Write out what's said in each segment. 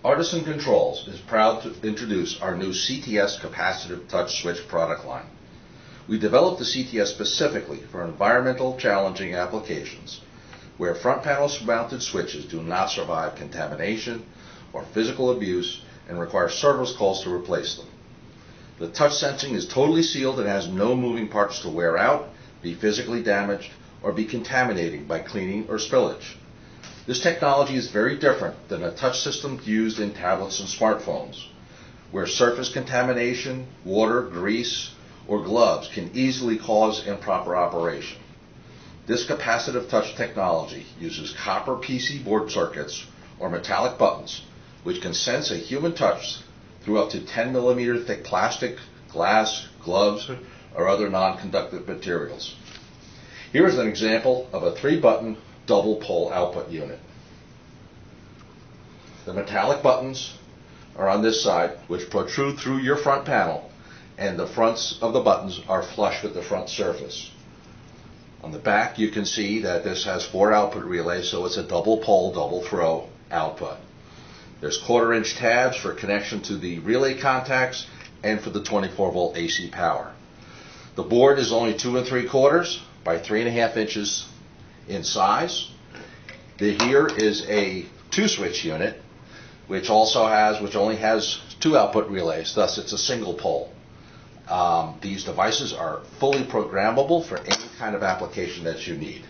Artisan Controls is proud to introduce our new CTS Capacitive Touch Switch product line. We developed the CTS specifically for environmental challenging applications where front panel mounted switches do not survive contamination or physical abuse and require service calls to replace them. The touch sensing is totally sealed and has no moving parts to wear out, be physically damaged, or be contaminating by cleaning or spillage. This technology is very different than a touch system used in tablets and smartphones, where surface contamination, water, grease, or gloves can easily cause improper operation. This capacitive touch technology uses copper PC board circuits or metallic buttons, which can sense a human touch through up to 10 millimeter thick plastic, glass, gloves, or other non-conductive materials. Here is an example of a 3-button double pole output unit. The metallic buttons are on this side, which protrude through your front panel, and the fronts of the buttons are flush with the front surface. On the back, you can see that this has 4 output relays, so it's a double pole, double throw output. There's 1/4-inch tabs for connection to the relay contacts and for the 24-volt AC power. The board is only 2 3/4 by 3.5 inches in size. Here is a 2-switch unit, which only has 2 output relays, thus it's a single pole. These devices are fully programmable for any kind of application that you need.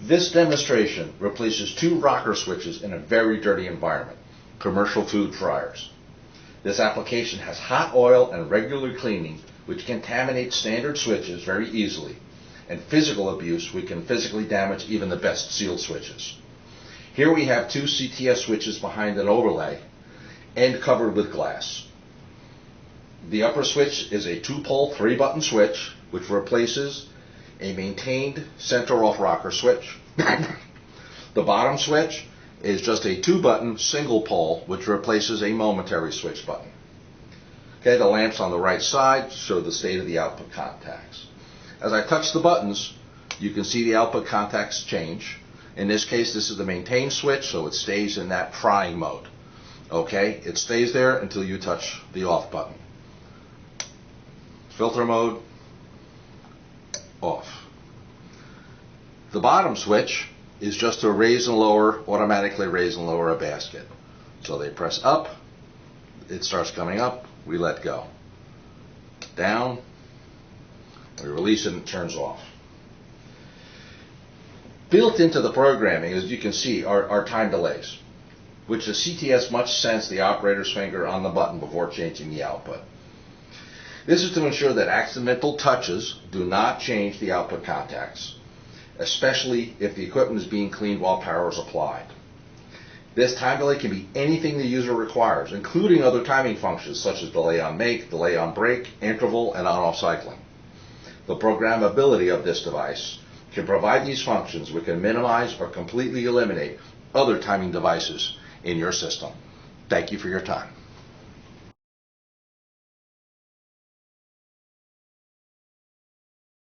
This demonstration replaces 2 rocker switches in a very dirty environment, commercial food fryers. This application has hot oil and regular cleaning, which contaminates standard switches very easily, and physical abuse, which can physically damage even the best sealed switches. Here we have 2 CTS switches behind an overlay and covered with glass. The upper switch is a 2-pole 3-button switch, which replaces a maintained center off rocker switch. The bottom switch is just a 2-button single pole, which replaces a momentary switch button. Okay, the lamps on the right side show the state of the output contacts. As I touch the buttons, you can see the output contacts change. In this case, this is the maintain switch, so it stays in that frying mode. Okay, it stays there until you touch the off button. Filter mode, off. The bottom switch is just to raise and lower, automatically raise and lower a basket. So they press up, it starts coming up, we let go. Down, we release it and it turns off. Built into the programming, as you can see, are time delays, which the CTS must sense the operator's finger on the button before changing the output. This is to ensure that accidental touches do not change the output contacts, especially if the equipment is being cleaned while power is applied. This time delay can be anything the user requires, including other timing functions such as delay on make, delay on break, interval, and on-off cycling. The programmability of this device can provide these functions which can minimize or completely eliminate other timing devices in your system. Thank you for your time.